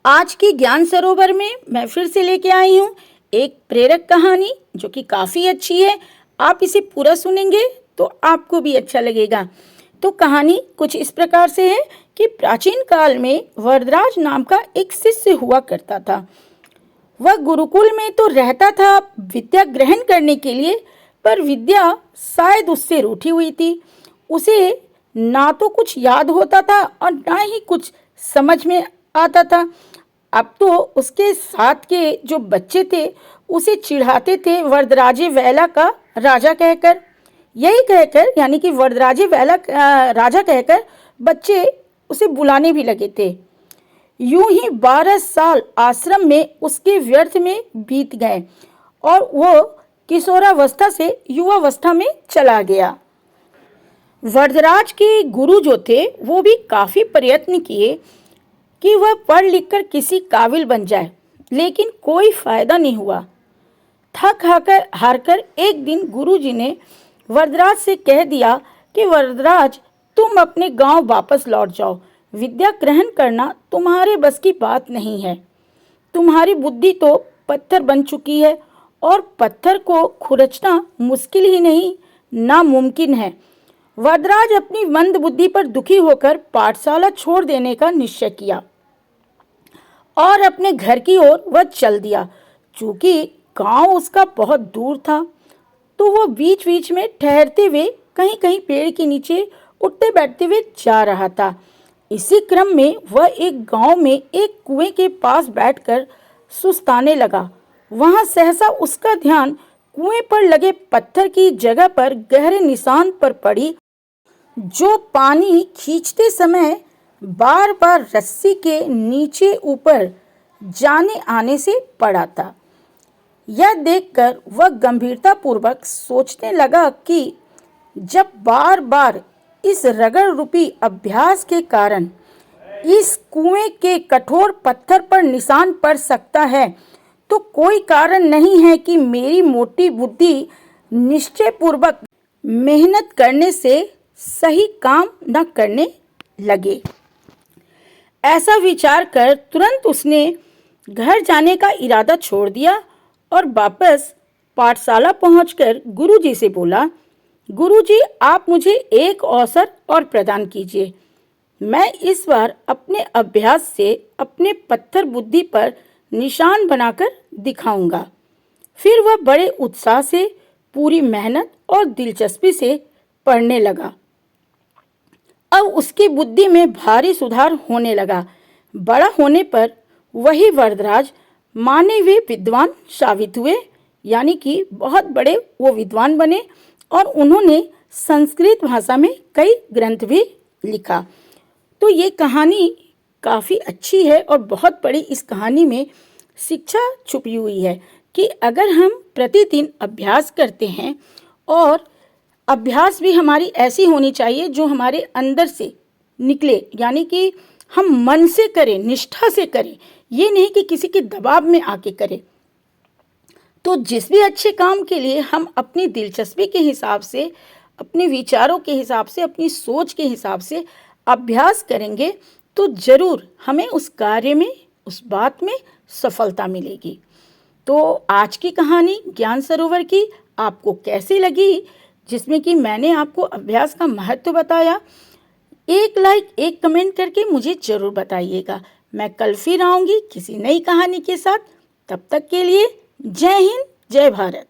आज की ज्ञान सरोवर में मैं फिर से लेके आई हूँ एक प्रेरक कहानी जो कि काफ़ी अच्छी है। आप इसे पूरा सुनेंगे तो आपको भी अच्छा लगेगा। तो कहानी कुछ इस प्रकार से है कि प्राचीन काल में वरदराज नाम का एक शिष्य हुआ करता था। वह गुरुकुल में तो रहता था विद्या ग्रहण करने के लिए, पर विद्या शायद उससे रूठी हुई थी। उसे ना तो कुछ याद होता था और ना ही कुछ समझ में आता था। अब तो उसके साथ के जो बच्चे थे उसे चिढ़ाते थे वरदराजे वैला का राजा कहकर। यही कहकर यानी कि वरदराजे वैला राजा कहकर बच्चे उसे बुलाने भी लगे थे। यूं ही 12 साल आश्रम में उसके व्यर्थ में बीत गए और वो किशोरावस्था से युवावस्था में चला गया। वरदराज के गुरु जो थे वो भी काफी प्रयत्न किए कि वह पढ़ लिखकर किसी काबिल बन जाए, लेकिन कोई फायदा नहीं हुआ। थक हारकर एक दिन गुरुजी ने वरदराज से कह दिया कि वरदराज, तुम अपने गांव वापस लौट जाओ। विद्या ग्रहण करना तुम्हारे बस की बात नहीं है। तुम्हारी बुद्धि तो पत्थर बन चुकी है और पत्थर को खुरचना मुश्किल ही नहीं, नामुमकिन है। वरदराज अपनी मंद बुद्धि पर दुखी होकर पाठशाला छोड़ देने का निश्चय किया और अपने घर की ओर वह चल दिया। चूंकि गांव उसका बहुत दूर था, तो वह बीच बीच में ठहरते हुए कहीं कहीं पेड़ के नीचे उठते बैठते हुए जा रहा था। इसी क्रम में वह एक गांव में एक कुएं के पास बैठकर सुस्ताने लगा। वहां सहसा उसका ध्यान कुएं पर लगे पत्थर की जगह पर गहरे निशान पर पड़ी, जो पानी खींचते समय बार बार रस्सी के नीचे ऊपर जाने आने से पड़ा था। यह देखकर वह गंभीरता पूर्वक सोचने लगा कि जब बार बार इस रगड़ रूपी अभ्यास के कारण इस कुएं के कठोर पत्थर पर निशान पड़ सकता है, तो कोई कारण नहीं है कि मेरी मोटी बुद्धि निश्चय पूर्वक मेहनत करने से सही काम न करने लगे। ऐसा विचार कर तुरंत उसने घर जाने का इरादा छोड़ दिया और वापस पाठशाला पहुंचकर गुरुजी से बोला, गुरुजी, आप मुझे एक अवसर और प्रदान कीजिए। मैं इस बार अपने अभ्यास से अपने पत्थर बुद्धि पर निशान बनाकर दिखाऊंगा। फिर वह बड़े उत्साह से, पूरी मेहनत और दिलचस्पी से पढ़ने लगा। अब उसकी बुद्धि में भारी सुधार होने लगा। बड़ा होने पर वही वरदराज माने हुए विद्वान साबित हुए, यानी कि बहुत बड़े वो विद्वान बने और उन्होंने संस्कृत भाषा में कई ग्रंथ भी लिखा। तो ये कहानी काफ़ी अच्छी है और बहुत बड़ी इस कहानी में शिक्षा छुपी हुई है कि अगर हम प्रतिदिन अभ्यास करते हैं, और अभ्यास भी हमारी ऐसी होनी चाहिए जो हमारे अंदर से निकले, यानी कि हम मन से करें, निष्ठा से करें, ये नहीं कि किसी के दबाव में आके करें। तो जिस भी अच्छे काम के लिए हम अपनी दिलचस्पी के हिसाब से, अपने विचारों के हिसाब से, अपनी सोच के हिसाब से अभ्यास करेंगे, तो जरूर हमें उस कार्य में, उस बात में सफलता मिलेगी। तो आज की कहानी ज्ञान सरोवर की आपको कैसी लगी, जिसमें कि मैंने आपको अभ्यास का महत्व बताया? एक लाइक, एक कमेंट करके मुझे जरूर बताइएगा। मैं कल फिर आऊंगी किसी नई कहानी के साथ। तब तक के लिए जय हिंद, जय भारत।